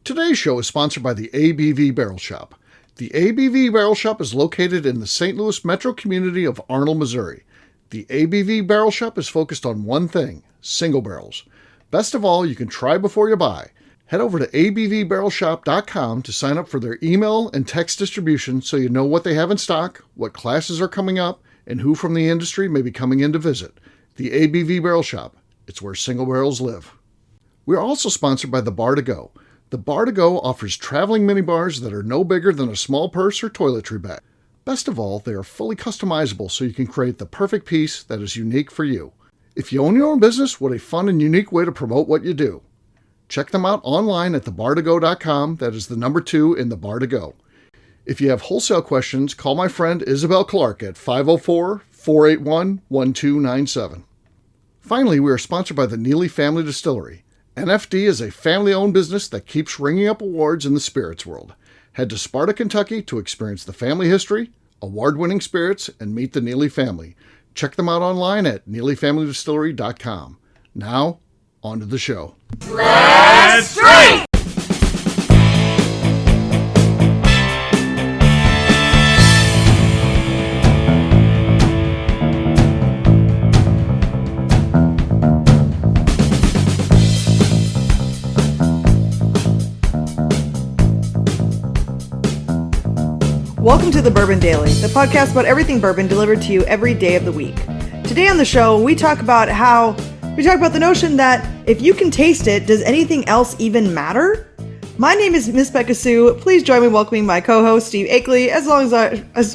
Today's show is sponsored by the ABV Barrel Shop. The ABV Barrel Shop is located in the St. Louis metro community of Arnold, Missouri. The ABV Barrel Shop is focused on one thing, single barrels. Best of all, you can try before you buy. Head over to abvbarrelshop.com to sign up for their email and text distribution so you know what they have in stock, what classes are coming up, and who from the industry may be coming in to visit. The ABV Barrel Shop. It's where single barrels live. We are also sponsored by the Bar to Go. The Bar to Go offers traveling minibars that are no bigger than a small purse or toiletry bag. Best of all, they are fully customizable so you can create the perfect piece that is unique for you. If you own your own business, what a fun and unique way to promote what you do. Check them out online at thebar2go.com. That is the number 2 in the Bar to Go. If you have wholesale questions, call my friend Isabel Clark at 504-481-1297. Finally, we are sponsored by the Neely Family Distillery. NFD is a family-owned business that keeps ringing up awards in the spirits world. Head to Sparta, Kentucky to experience the family history, award-winning spirits, and meet the Neely family. Check them out online at neelyfamilydistillery.com. Now, on to the show. Let's drink! Welcome to the Bourbon Daily, the podcast about everything bourbon delivered to you every day of the week. Today on the show, we talk about the notion that if you can taste it, does anything else even matter? My name is Miss Becca Sue. Please join me in welcoming my co-host Steve Akeley, as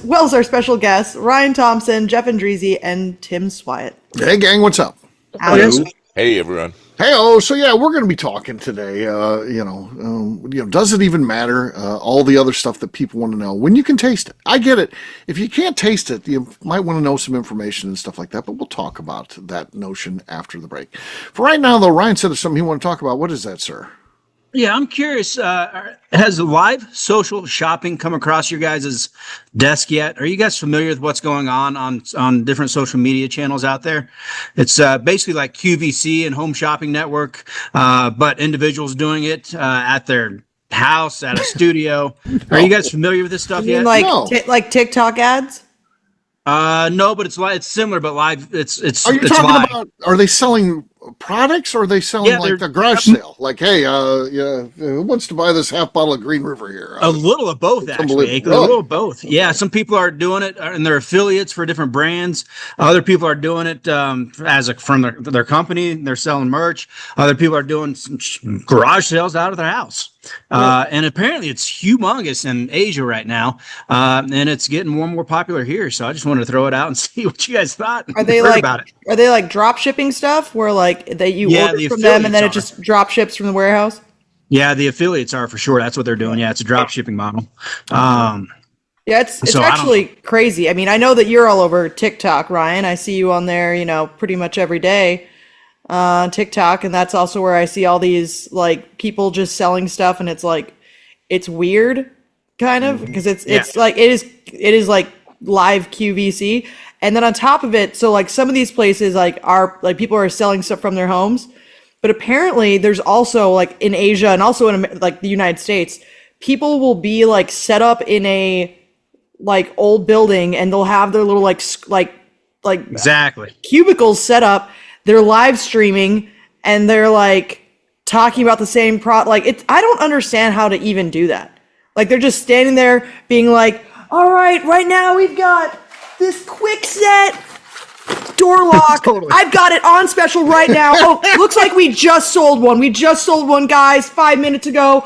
well as our special guests Ryan Thompson, Jeff Andreezy, and Tim Swyatt. Hey gang, what's up? Hey everyone. Hey, so yeah, we're going to be talking today, does it even matter? All the other stuff that people want to know when you can taste it. I get it. If you can't taste it, you might want to know some information and stuff like that, but we'll talk about that notion after the break. For right now, though, Ryan said there's something he wanted to talk about. What is that, sir? Yeah, I'm curious. Has live social shopping come across your guys' desk yet? Are you guys familiar with what's going on different social media channels out there? It's basically like QVC and Home Shopping Network, but individuals doing it at their house, at a studio. Are you guys familiar with this stuff yet? Like TikTok ads? No, but it's similar, but live. It's. Are you talking live. about? Are they selling products, or are they selling like the garage sale? Like, hey, who wants to buy this half bottle of Green River here? A little of both, actually. A little of both. Yeah, some people are doing it, and they're affiliates for different brands. Other people are doing it from their company. They're selling merch. Other people are doing some garage sales out of their house. And apparently it's humongous in Asia right now, and it's getting more and more popular here. So I just wanted to throw it out and see what you guys thought. Are they like drop shipping stuff where like that you order from them and then it just drop ships from the warehouse? Yeah, the affiliates are for sure. That's what they're doing. Yeah, it's a drop shipping model. Yeah, it's actually crazy. I mean, I know that you're all over TikTok, Ryan. I see you on there, pretty much every day. TikTok, and that's also where I see all these like people just selling stuff, and it's like it's weird kind of because it's like it is like live QVC, and then on top of it, so like some of these places are people are selling stuff from their homes, but apparently there's also like in Asia and also in like the United States, people will be like set up in a like old building, and they'll have their little like exactly cubicles set up. They're live streaming and they're like talking about the same I don't understand how to even do that. Like they're just standing there being like, all right now we've got this quick set door lock. Totally. I've got it on special right now. Oh, looks like we just sold one. We just sold one, guys, 5 minutes ago.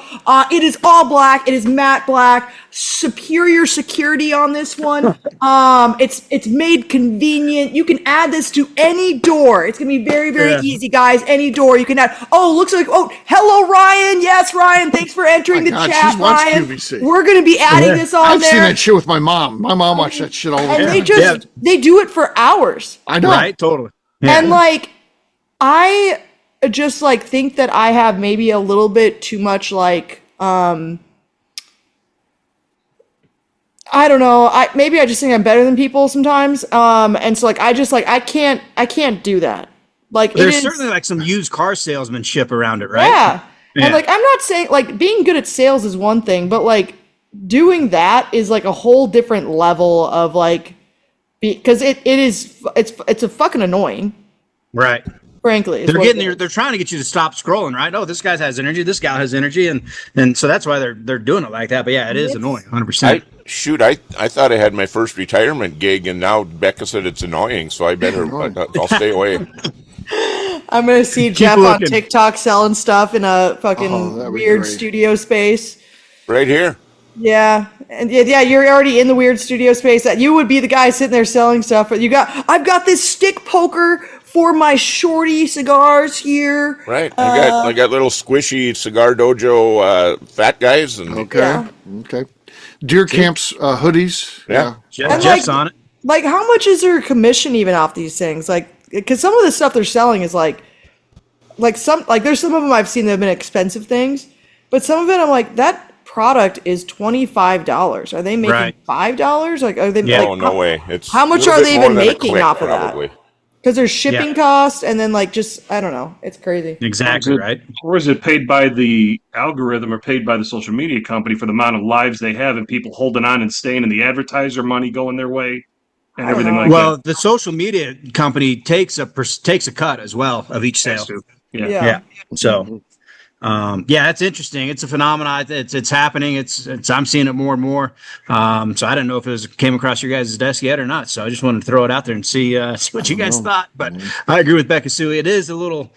It is all black. It is matte black. Superior security on this one. It's made convenient. You can add this to any door. It's gonna be very, very easy, guys. Any door you can add. Hello Ryan. Yes, Ryan. Thanks for entering the chat, Ryan. QVC. We're gonna be adding this on I've there. I've seen that shit with my mom. My mom watched that shit all the time. And they do it for hours. I know. Right? Totally. Yeah. And like I just like think that I have maybe a little bit too much like I don't know. Maybe I just think I'm better than people sometimes. And so like I can't do that. Like there's certainly like some used car salesmanship around it, right? Yeah. And like, I'm not saying like being good at sales is one thing, but like doing that is like a whole different level of like, because it's a fucking annoying. Right. Frankly, they're trying to get you to stop scrolling, right? Oh, this guy has energy, this guy has energy, and so that's why they're doing it like that. But yeah, it is annoying, 100%. I thought I had my first retirement gig, and now Becca said it's annoying, so I'll stay away. I'm gonna see Jeff on TikTok selling stuff in a fucking weird studio space. Right here. Yeah, and yeah, you're already in the weird studio space. That you would be the guy sitting there selling stuff, but I've got this stick poker for my shorty cigars here. Right. I got little squishy Cigar Dojo fat guys. And Okay. Deer Camps hoodies. Yeah. Jeff's on it. Like, how much is their commission even off these things? Like, because some of the stuff they're selling is there's some of them I've seen that have been expensive things, but some of it I'm like, that product is $25. Are they making $5? Like, are they? Yeah. No way. How much are they even making off of that? Because there's shipping costs, and then like I don't know, it's crazy. Exactly right. Or is it paid by the algorithm or paid by the social media company for the amount of lives they have and people holding on and staying, and the advertiser money going their way and everything like that? Well, the social media company takes a cut as well of each sale. Yeah. So. It's interesting. It's a phenomenon. It's happening. I'm seeing it more and more. So I didn't know if it came across your guys' desk yet or not. So I just wanted to throw it out there and see what you guys thought. But I agree with Becca Sue. It is a little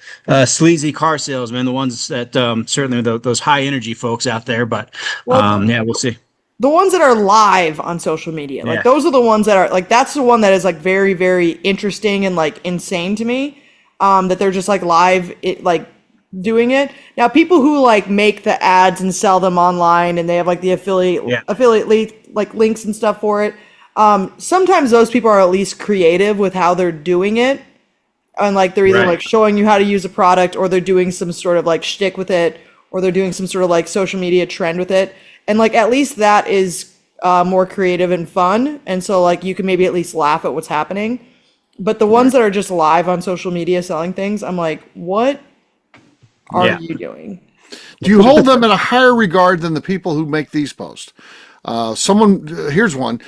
sleazy car salesman, the ones that certainly those high energy folks out there. But we'll see. The ones that are live on social media, like those are the ones that are like, that's the one that is like very, very interesting and like insane to me. That they're just like live, doing it. Now, people who like make the ads and sell them online and they have like the affiliate links and stuff for it. Sometimes those people are at least creative with how they're doing it. And like, they're either like showing you how to use a product, or they're doing some sort of like shtick with it, or they're doing some sort of like social media trend with it. And like, at least that is more creative and fun. And so like, you can maybe at least laugh at what's happening. But the ones that are just live on social media selling things, I'm like, what are you doing? Do you hold them in a higher regard than the people who make these posts? Here's one.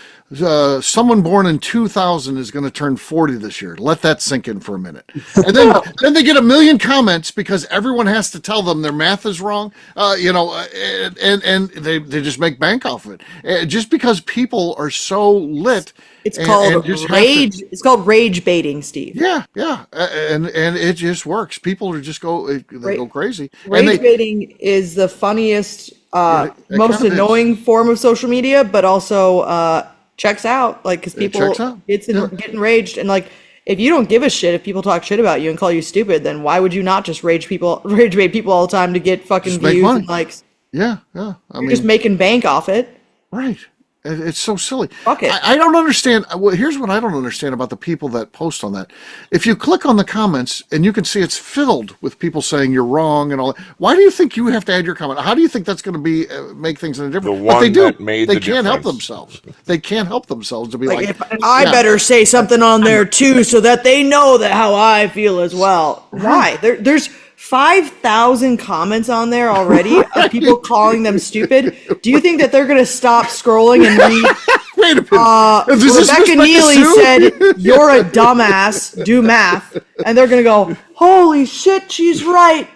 Someone born in 2000 is going to turn 40 this year. Let that sink in for a minute. And then they get a million comments because everyone has to tell them their math is wrong. And they just make bank off of it. Just because people are so lit. It's called rage. It's called rage baiting, Steve. Yeah, and it just works. People are just go crazy. Rage baiting is the funniest, most annoying form of social media, but also checks out. Like, because people get enraged, and like, if you don't give a shit if people talk shit about you and call you stupid, then why would you not just rage bait people all the time to get fucking views and likes? Yeah. You're just making bank off it, right? It's so silly. Fuck it. I don't understand. Well, here's what I don't understand about the people that post on that. If you click on the comments and you can see it's filled with people saying you're wrong and all that, why do you think you have to add your comment? How do you think that's going to be make things any different? But they do. They can't help themselves. They can't help themselves to be like I better say something on there too, so that they know that how I feel as well. Why? There's 5,000 comments on there already of people calling them stupid. Do you think that they're going to stop scrolling and read? Wait a minute. Rebecca Neely said, "You're a dumbass. Do math," and they're going to go, "Holy shit, she's right."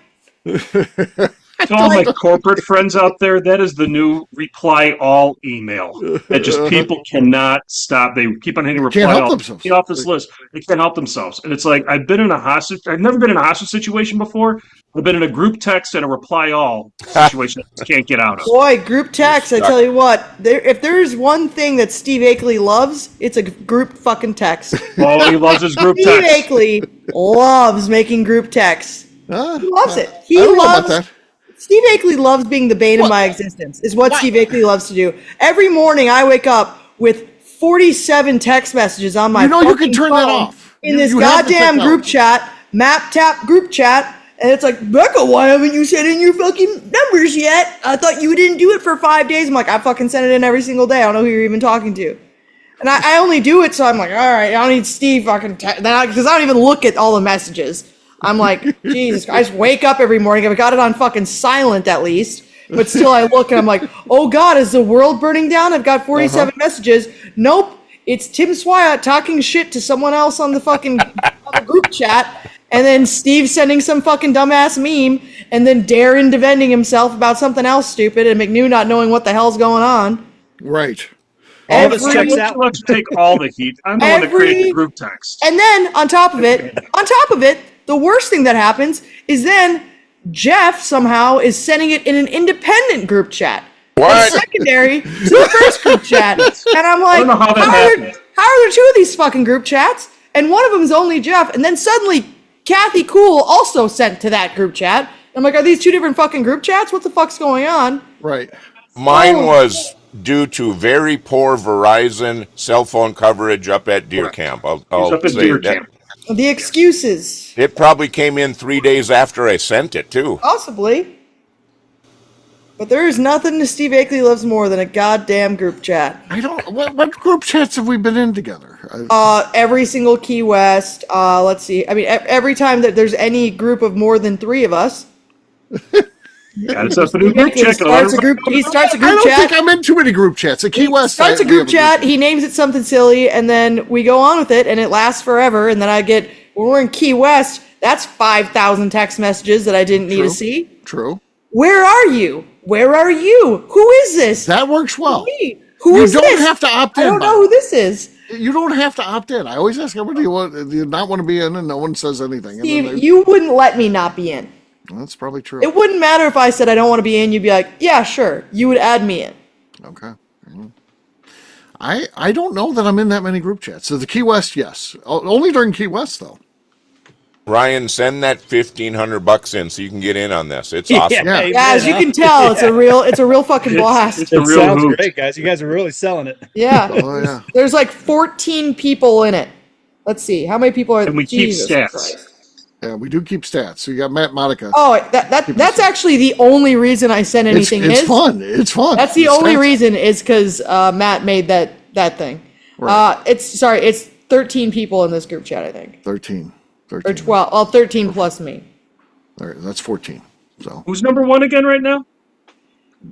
To all my corporate friends out there, that is the new reply all email. That just people cannot stop. They keep on hitting reply all. Get off this list. They can't help themselves. And it's like, I've never been in a hostage situation before. I've been in a group text and a reply all situation that you can't get out of. Boy, group text, I tell you what, if there's one thing that Steve Akeley loves, it's a group fucking text. Oh, he loves his group Steve text. Steve Akeley loves making group texts. He loves it. I don't know about that. Steve Akeley loves being the bane of my existence, is what Steve Akeley loves to do. Every morning I wake up with 47 text messages on my phone. You can turn that off. In this goddamn group chat, map tap group chat, and it's like, Becca, why haven't you sent in your fucking numbers yet? I thought you didn't do it for 5 days. I'm like, I fucking send it in every single day. I don't know who you're even talking to. And I only do it so I'm like, all right, I don't need Steve fucking because I don't even look at all the messages. I'm like, Jesus, I just wake up every morning. I've got it on fucking silent at least. But still I look and I'm like, oh God, is the world burning down? I've got 47 messages. Nope. It's Tim Swyatt talking shit to someone else on the fucking on the group chat. And then Steve sending some fucking dumbass meme. And then Darren defending himself about something else stupid. And McNew not knowing what the hell's going on. Right. All this checks out. Let's take all the heat. I'm the one that created the group text. And then on top of it, the worst thing that happens is then Jeff somehow is sending it in an independent group chat. What? Secondary to the first group chat. And I'm like, how are there two of these fucking group chats? And one of them is only Jeff. And then suddenly Kathy Cool also sent to that group chat. I'm like, are these two different fucking group chats? What the fuck's going on? Right. Mine was due to very poor Verizon cell phone coverage up at Deer Camp. I'll up at say Deer that. Camp. The excuses. It probably came in 3 days after I sent it, too. Possibly. But there is nothing that Steve Akeley loves more than a goddamn group chat. I don't. What group chats have we been in together? Every single Key West. Let's see. I mean, every time that there's any group of more than 3 of us. Yeah, it's up a new group chat. He starts a group I don't chat. think I'm in too many group chats. At Key West, Starts a group chat. He names it something silly, and then we go on with it, and it lasts forever. And then I get, when we're in Key West, that's 5,000 text messages that I didn't need to see. True. Where are you? Where are you? Who is this? That works well. Who is this? You don't have to opt in. I don't know who this is. You don't have to opt in. I always ask everybody, do you not want to be in? And no one says anything. Steve, you wouldn't let me not be in. That's probably true. It wouldn't matter if I said I don't want to be in. You'd be like, yeah, sure. You would add me in. Okay. I don't know that I'm in that many group chats. So the Key West, yes. Only during Key West, though. Ryan, send that $1,500 in so you can get in on this. It's awesome. Yeah. As you can tell, it's a real fucking blast. It's a real Sounds hoot. great, guys. You guys are really selling it. Yeah. Oh, yeah. There's like 14 people in it. Let's see. How many people are there? And we keep stats. Christ. Yeah, we do keep stats. So you got Matt Monica. Oh, that's actually the only reason I sent anything It's in. fun. It's fun. That's the only reason is because Matt made that thing. Right. It's 13 people in this group chat, I think. 13. Or 12. Well, 13 plus me. All right, that's 14. So Who's number 1 again right now?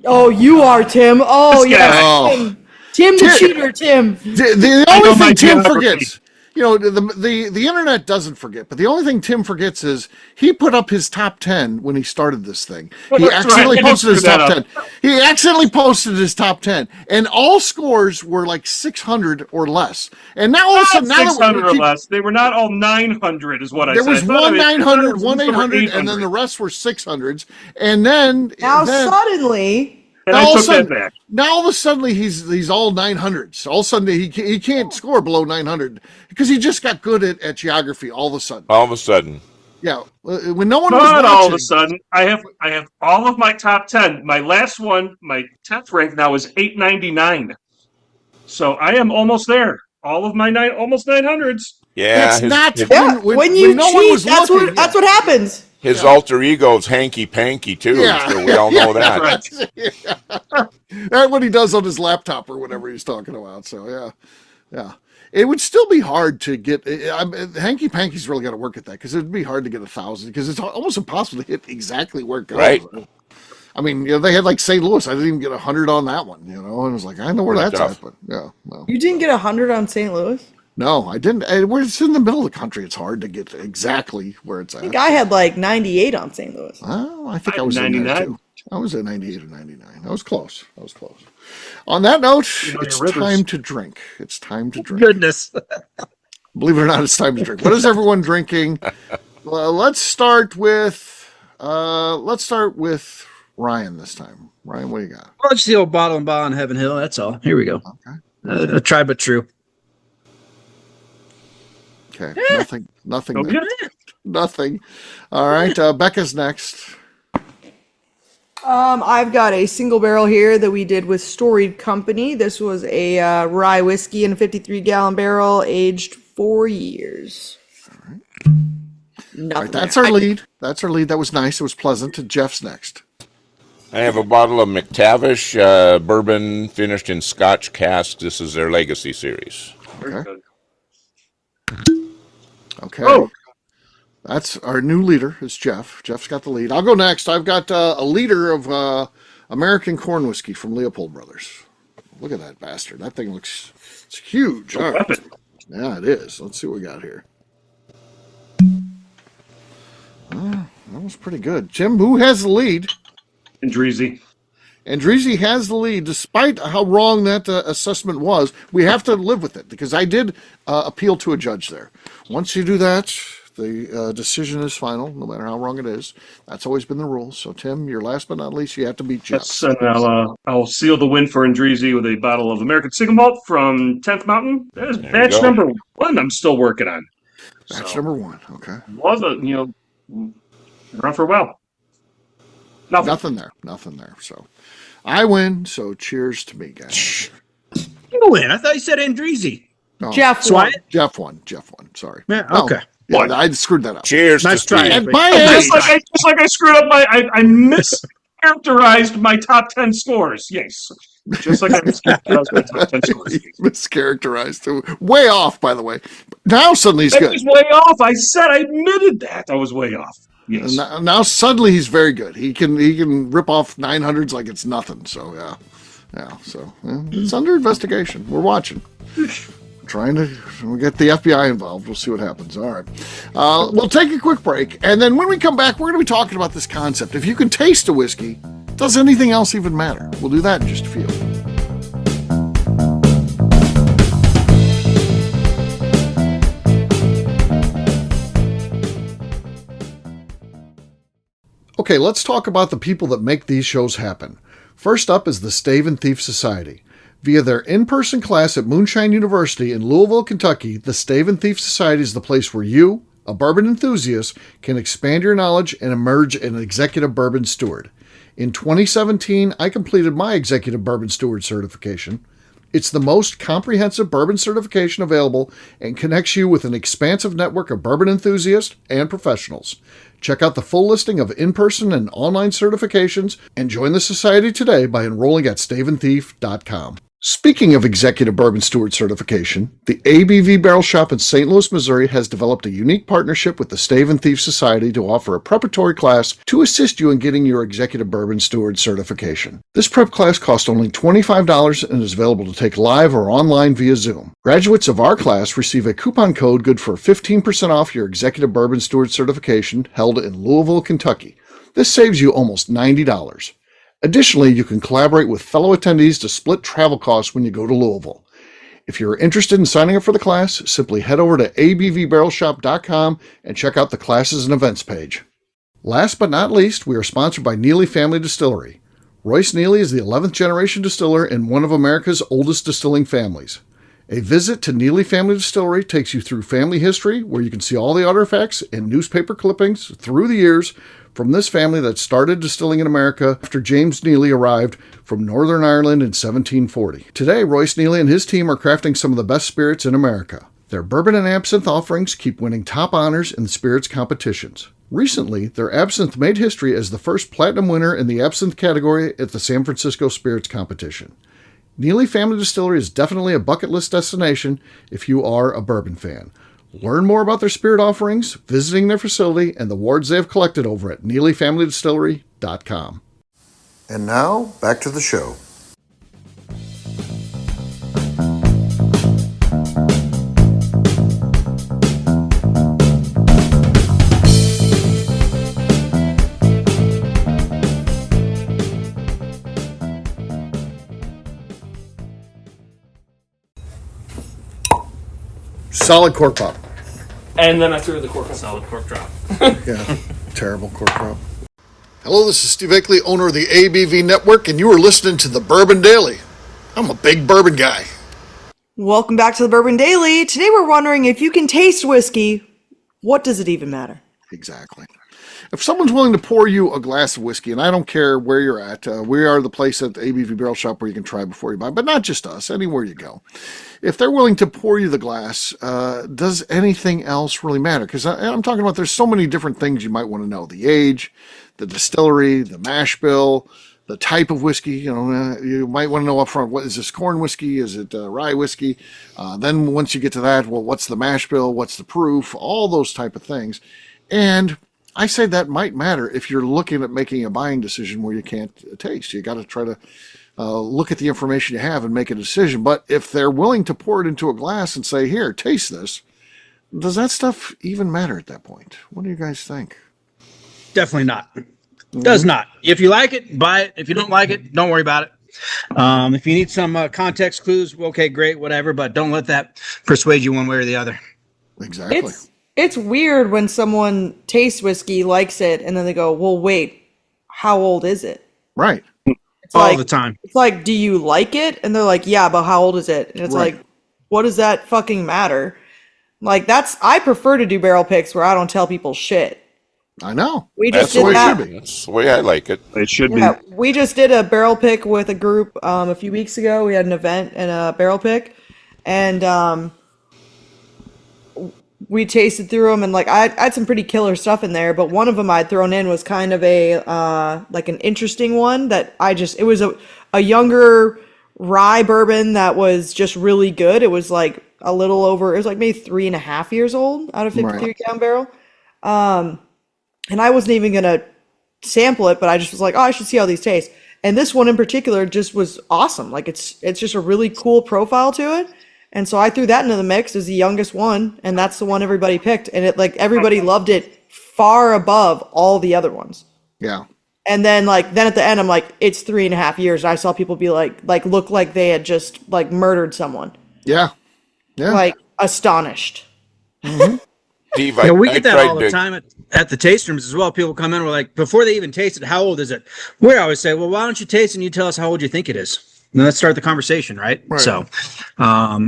Oh, you are, Tim. Oh, This yeah. guy. Oh. Tim the cheater, Tim. The I only know my thing Tim geography. forgets, the internet doesn't forget, but the only thing Tim forgets is he put up his top 10 when he started this thing. He That's accidentally right. posted his Screw that top up. 10. He accidentally posted his top 10, and all scores were like 600 or less. And now all of a sudden, now 600 or less. They were not all 900, is what I there said. was I thought one it 900, was one over 800, and then the rest were 600s. And then Suddenly, And I took that back. now all of a sudden he's all 900s. All of a sudden he can't score below 900 because he just got good at geography all of a sudden. All of a sudden. Yeah, when no one was Not watching. all of a sudden. I have all of my top 10. My last one, my 10th rank now is 899. So I am almost there. All of my almost 900s. Yeah. It's not when you no one cheat, was that's looking, what happens. His alter ego's hanky panky, too. Yeah. So we all know that. Right. That's what he does on his laptop or whatever he's talking about. So yeah. It would still be hard to get. Hanky Panky's really got to work at that because it'd be hard to get 1,000 because it's almost impossible to hit exactly where it goes. Right. I mean, they had like St. Louis. I didn't even get 100 on that one, and it was like I know where that's tough. at, but yeah, no. You didn't get 100 on St. Louis? No, I didn't. It's in the middle of the country. It's hard to get exactly where it's at. I think I had like 98 on St. Louis. Oh, I think I I was had in there 99. too. I was at 98 or 99. I was close. On that note, it's your rivers. time to drink. It's time to drink. Goodness. Believe it or not, it's time to drink. What is everyone drinking? Let's start with Ryan this time. Ryan, what do you got? Well, just the old bottle and bond Heaven Hill. That's all. Here we go. Okay. Tried but true. Okay. Nothing. Okay. Nothing. All right. Becca's next. I've got a single barrel here that we did with Storied Company. This was a rye whiskey in a 53-gallon barrel, aged 4 years. All Nothing. right. That's our lead. That was nice. It was pleasant. Jeff's next. I have a bottle of McTavish bourbon finished in Scotch cask. This is their Legacy series. Okay. Okay. Oh. That's our new leader. Is Jeff. Jeff's got the lead. I'll go next. I've got a liter of American corn whiskey from Leopold Brothers. Look at that bastard. That thing it's huge. All right. Yeah, it is. Let's see what we got here. That was pretty good. Jim, who has the lead? Andreezy. Andreezy has the lead, despite how wrong that assessment was. We have to live with it, because I did appeal to a judge there. Once you do that, the decision is final, no matter how wrong it is. That's always been the rule. So, Tim, you're last but not least. You have to beat Jeff. Yes, and I'll seal the win for Andreezy with a bottle of American Single Malt from 10th Mountain. That is batch number 1 I'm still working on. Batch number 1, okay. Was around for a while. Nothing there. So I win. So cheers to me, guys. You win. I thought you said Andreezy. No, Jeff won. Jeff won. Sorry. Yeah, okay. Yeah, I screwed that up. Cheers. Nice try. At my age, just like I screwed up I mischaracterized my top 10 scores. Yes. Just like I mischaracterized my top 10 scores. Mischaracterized. Way off, by the way. Now suddenly he's good. I was way off. I admitted that I was way off. Yes. Now suddenly he's very good. He can rip off 900s like it's nothing. So yeah. So it's under investigation. We're watching. Trying to get the FBI involved. We'll see what happens. All right. We'll take a quick break, and then when we come back, we're going to be talking about this concept. If you can taste a whiskey, does anything else even matter? We'll do that in just a few. Okay, let's talk about the people that make these shows happen. First up is the Stave and Thief Society. Via their in-person class at Moonshine University in Louisville, Kentucky, the Stave and Thief Society is the place where you, a bourbon enthusiast, can expand your knowledge and emerge an executive bourbon steward. In 2017, I completed my executive bourbon steward certification. It's the most comprehensive bourbon certification available and connects you with an expansive network of bourbon enthusiasts and professionals. Check out the full listing of in-person and online certifications and join the society today by enrolling at staveandthief.com. Speaking of executive bourbon steward certification, the ABV Barrel Shop in St. Louis, Missouri has developed a unique partnership with the Stave and Thief Society to offer a preparatory class to assist you in getting your executive bourbon steward certification. This prep class costs only $25 and is available to take live or online via Zoom. Graduates of our class receive a coupon code good for 15% off your executive bourbon steward certification held in Louisville, Kentucky. This saves you almost $90. Additionally, you can collaborate with fellow attendees to split travel costs when you go to Louisville. If you're interested in signing up for the class, simply head over to abvbarrelshop.com and check out the classes and events page. Last but not least, we are sponsored by Neely Family Distillery. Royce Neely is the 11th generation distiller in one of America's oldest distilling families. A visit to Neely Family Distillery takes you through family history, where you can see all the artifacts and newspaper clippings through the years from this family that started distilling in America after James Neely arrived from Northern Ireland in 1740. Today, Royce Neely and his team are crafting some of the best spirits in America. Their bourbon and absinthe offerings keep winning top honors in spirits competitions. Recently, their absinthe made history as the first platinum winner in the absinthe category at the San Francisco Spirits Competition. Neely Family Distillery is definitely a bucket list destination if you are a bourbon fan. Learn more about their spirit offerings, visiting their facility, and the awards they have collected over at NeelyFamilyDistillery.com. And now, back to the show. Solid cork pop. And then I threw the cork on. Solid cork drop. Yeah, terrible cork drop. Hello, this is Steve Akeley, owner of the ABV Network, and you are listening to the Bourbon Daily. I'm a big bourbon guy. Welcome back to the Bourbon Daily. Today we're wondering, if you can taste whiskey, what does it even matter? Exactly. If someone's willing to pour you a glass of whiskey, and I don't care where you're at, we are the place at the ABV Barrel Shop where you can try before you buy, but not just us, anywhere you go. If they're willing to pour you the glass, does anything else really matter? Because I'm talking about, there's so many different things you might want to know. The age, the distillery, the mash bill, the type of whiskey. You might want to know up front, what is this, corn whiskey? Is it rye whiskey? Then once you get to that, well, what's the mash bill? What's the proof? All those type of things. And I say that might matter if you're looking at making a buying decision where you can't taste. You got to try to look at the information you have and make a decision. But if they're willing to pour it into a glass and say, here, taste this, does that stuff even matter at that point? What do you guys think? Definitely not. Does not. If you like it, buy it. If you don't like it, don't worry about it. If you need some context clues, okay, great, whatever. But don't let that persuade you one way or the other. Exactly. It's weird when someone tastes whiskey, likes it, and then they go, well, wait, how old is it? Right. It's all the time. It's like, do you like it? And they're like, yeah, but how old is it? And it's like, what does that fucking matter? Like, I prefer to do barrel picks where I don't tell people shit. I know. We just did that. That's the way I like it. It should be. We just did a barrel pick with a group a few weeks ago. We had an event and a barrel pick, and we tasted through them, and like I had some pretty killer stuff in there, but one of them I'd thrown in was kind of a like an interesting one that it was a younger rye bourbon that was just really good. It was like a little over, it was like maybe 3.5 years old out of 53-gallon barrel. And I wasn't even going to sample it, but I just was like, oh, I should see how these taste. And this one in particular just was awesome. Like it's just a really cool profile to it. And so I threw that into the mix as the youngest one, and that's the one everybody picked. And it like everybody loved it far above all the other ones. Yeah. And then at the end, I'm like, it's 3.5 years. And I saw people be like look like they had just like murdered someone. Yeah. Yeah. Like astonished. Mm-hmm. Steve, we get that all the time at the taste rooms as well. People come in, we're like, before they even taste it, how old is it? We always say, well, why don't you taste it and you tell us how old you think it is? And let's start the conversation, right? So,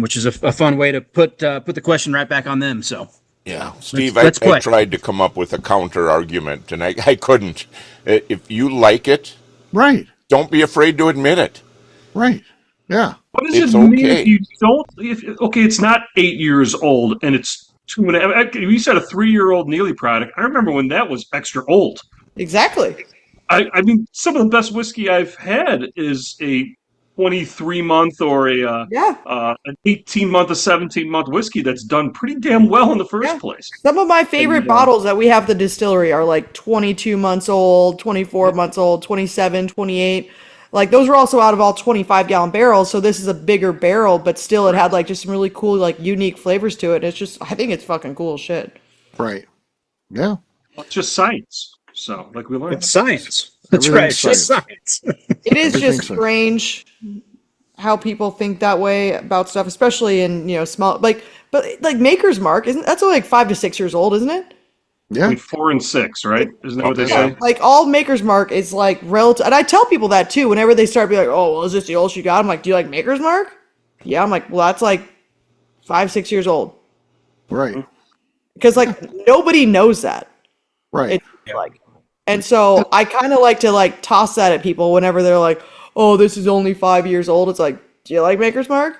which is a fun way to put the question right back on them. So, yeah, Steve, I tried to come up with a counter argument, and I couldn't. If you like it, don't be afraid to admit it. Right. Yeah. What does it mean if you don't? It's not 8 years old, and it's 2.5. You said a 3-year-old Neely product. I remember when that was extra old. Exactly. I mean, some of the best whiskey I've had is a 23-month or an 18-month, a 17-month whiskey that's done pretty damn well in the first place. Some of my favorite bottles that we have at the distillery are like 22 months old, 24 months old, 27, 28. Like those are also out of all 25-gallon barrels, so this is a bigger barrel, but still it had like just some really cool, like unique flavors to it. It's just, I think it's fucking cool as shit. Right. Yeah. It's just science. So, like we learned. It's science. That's right. It's just science. It is just strange how people think that way about stuff, especially in, small, but Maker's Mark, that's only like 5 to 6 years old, isn't it? Yeah. Between 4 and 6, right? Isn't that what they say? Like all Maker's Mark is like relative, and I tell people that too. Whenever they start being like, "Oh, well, is this the oldest you got?" I'm like, "Do you like Maker's Mark?" Yeah, I'm like, "Well, that's like 5, 6 years old." Right. Because like nobody knows that. Right. And so I kind of like to toss that at people whenever they're like, "Oh, this is only 5 years old." It's like, "Do you like Maker's Mark?"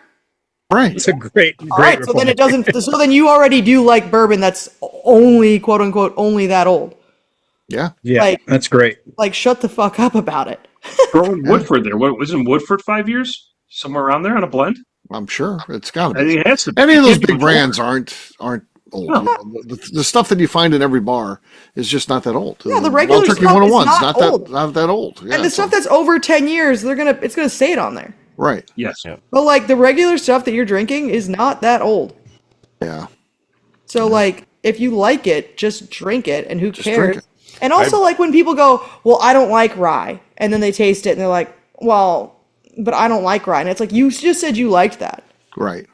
Right. It's a great. All right. So then it doesn't. So then you already do like bourbon that's only quote unquote only that old. Yeah. Yeah. That's great. Like, shut the fuck up about it. Woodford there. What wasn't Woodford 5 years? Somewhere around there on a blend? I'm sure it's got to be. I think it has to be. Any of those big brands aren't old. No. The stuff that you find in every bar is just not that old. Yeah, the regular Wild Turkey stuff 101's is not old. not that old. Yeah, And the stuff that's over 10 years, it's gonna say it on there. Right. Yes. Yeah. But like the regular stuff that you're drinking is not that old. Yeah. So like if you like it, just drink it, and who cares? drink it. And also like when people go, well, I don't like rye, and then they taste it and they're like, well, but I don't like rye, and it's like you just said you liked that. Right.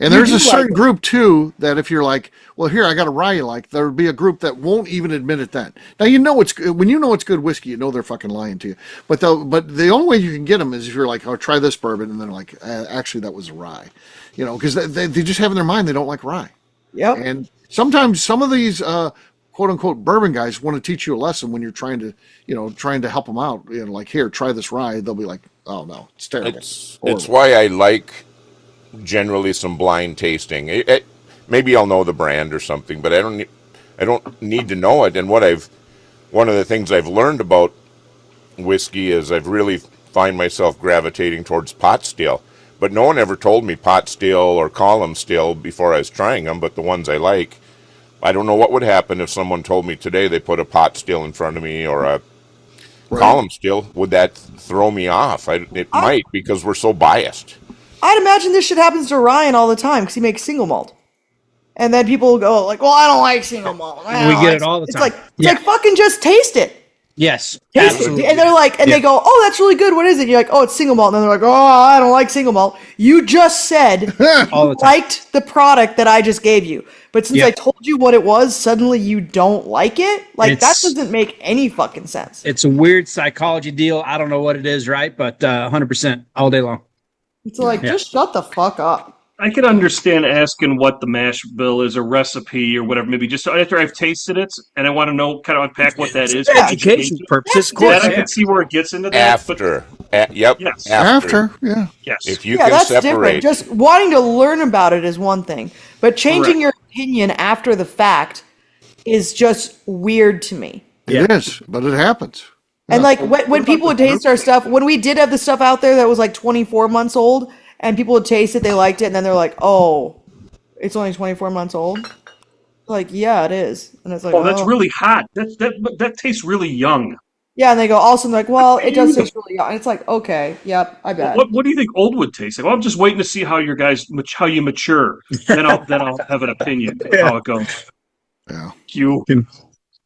And there's a certain group too that if you're like, well, here I got a rye you like, there'll be a group that won't even admit it then. Now when you know it's good whiskey, you know they're fucking lying to you. But the only way you can get them is if you're like, oh, try this bourbon, and then like, actually that was a rye, because they just have in their mind they don't like rye. Yep. And sometimes some of these quote unquote bourbon guys want to teach you a lesson when you're trying to help them out. Like, here, try this rye. They'll be like, oh no, it's terrible. It's why I like generally some blind tasting. Maybe I'll know the brand or something, but I don't need to know it. And one of the things I've learned about whiskey is I've really find myself gravitating towards pot still. But no one ever told me pot still or column still before I was trying them. But the ones I like, I don't know what would happen if someone told me today they put a pot still in front of me or a column still. Would that throw me off? It might, because we're so biased. I'd imagine this shit happens to Ryan all the time because he makes single malt. And then people will go like, well, I don't like single malt. We get it all the time. It's like fucking just taste it. Yes, Taste absolutely. it. And they're like, and they go, oh, that's really good. What is it? And you're like, oh, it's single malt. And then they're like, oh, I don't like single malt. You just said you liked the product that I just gave you. But since I told you what it was, suddenly you don't like it? Like, that doesn't make any fucking sense. It's a weird psychology deal. I don't know what it is, right? But 100% all day long. It's like, just shut the fuck up. I can understand asking what the mash bill is, a recipe or whatever. Maybe just after I've tasted it and I want to know, kind of unpack what that is. For education purposes, of course. I can see where it gets into that. After. Yes. After, yeah. Yes. If you can that's separate. different. Just wanting to learn about it is one thing. But changing your opinion after the fact is just weird to me. It is, but it happens. And like when people would taste our stuff, when we did have the stuff out there that was like 24 months old, and people would taste it, they liked it, and then they're like, oh, it's only 24 months old? Like, yeah, it is. And it's like, oh, that's really hot. That tastes really young. Yeah, and they go, also, like, well, it does taste really young. And it's like, okay, yep, I bet. What do you think old would taste like? Well, I'm just waiting to see how you mature. Then I'll have an opinion of how it goes. Yeah.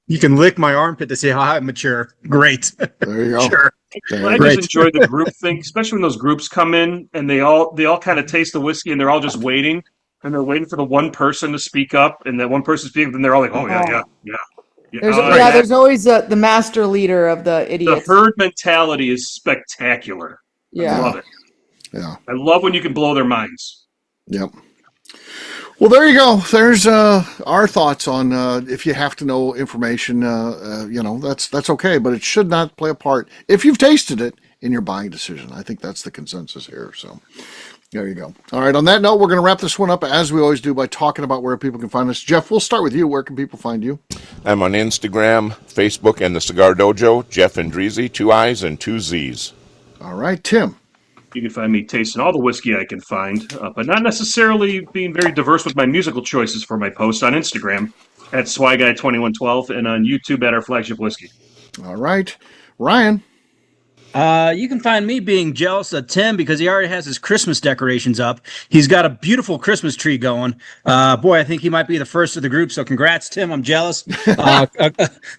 You can lick my armpit to see how I mature. Great. There you go. Sure. I just enjoy the group thing, especially when those groups come in and they all kind of taste the whiskey and they're all just waiting, and they're waiting for the one person to speak up, and that one person speaks up, and they're all like, oh yeah. There's always the master leader of the idiots. The herd mentality is spectacular. Yeah. I love it. Yeah. I love when you can blow their minds. Yep. Well, there you go. There's our thoughts on if you have to know information. That's okay, but it should not play a part if you've tasted it in your buying decision. I think that's the consensus here. So there you go. All right. On that note, we're going to wrap this one up as we always do by talking about where people can find us. Jeff, we'll start with you. Where can people find you? I'm on Instagram, Facebook, and the Cigar Dojo. Jeff Andreezy, 2 I's and 2 Z's. All right, Tim. You can find me tasting all the whiskey I can find, but not necessarily being very diverse with my musical choices for my posts on Instagram at SwyGuy2112 and on YouTube at our flagship whiskey. All right. Ryan. You can find me being jealous of Tim because he already has his Christmas decorations up. He's got a beautiful Christmas tree going. Boy, I think he might be the first of the group, so congrats, Tim. I'm jealous.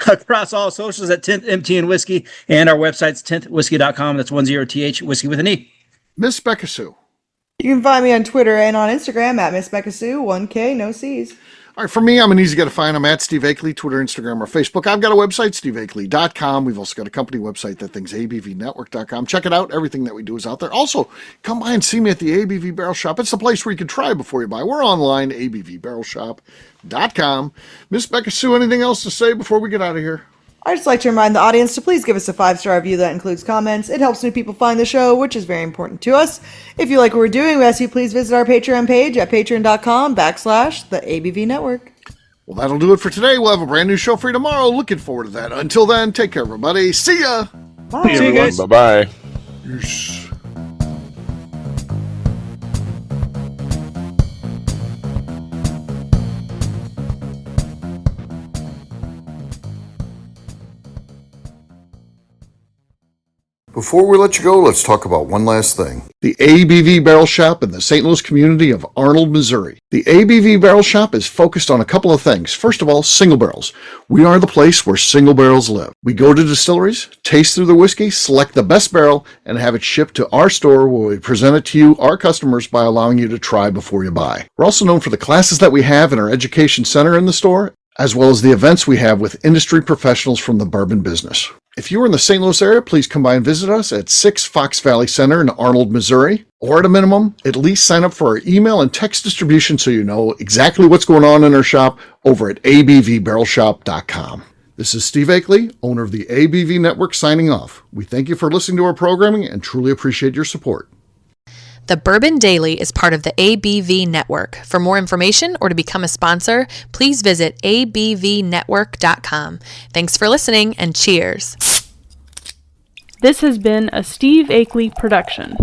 Across all socials at 10th MT and Whiskey, and our website's 10thwhiskey.com. That's 10th, whiskey with an E. Miss Becca Sue. You can find me on Twitter and on Instagram at Miss Becca Sue, 1K, no C's. All right, for me, I'm an easy guy to find. I'm at Steve Akeley, Twitter, Instagram, or Facebook. I've got a website, steveakeley.com. We've also got a company website, that thing's abvnetwork.com. Check it out. Everything that we do is out there. Also, come by and see me at the ABV Barrel Shop. It's the place where you can try before you buy. We're online, abvbarrelshop.com. Miss Becca Sue, anything else to say before we get out of here? I'd just like to remind the audience to please give us a 5-star review that includes comments. It helps new people find the show, which is very important to us. If you like what we're doing, we ask you please visit our Patreon page at patreon.com/the ABV Network. Well, that'll do it for today. We'll have a brand new show for you tomorrow. Looking forward to that. Until then, take care, everybody. See ya. Bye. See you guys. Bye-bye. Before we let you go, let's talk about one last thing. The ABV Barrel Shop in the St. Louis community of Arnold, Missouri. The ABV Barrel Shop is focused on a couple of things. First of all, single barrels. We are the place where single barrels live. We go to distilleries, taste through the whiskey, select the best barrel, and have it shipped to our store where we present it to you, our customers, by allowing you to try before you buy. We're also known for the classes that we have in our education center in the store, as well as the events we have with industry professionals from the bourbon business. If you're in the St. Louis area, please come by and visit us at 6 Fox Valley Center in Arnold, Missouri. Or at a minimum, at least sign up for our email and text distribution so you know exactly what's going on in our shop over at abvbarrelshop.com. This is Steve Akeley, owner of the ABV Network, signing off. We thank you for listening to our programming and truly appreciate your support. The Bourbon Daily is part of the ABV Network. For more information or to become a sponsor, please visit abvnetwork.com. Thanks for listening and cheers. This has been a Steve Akeley production.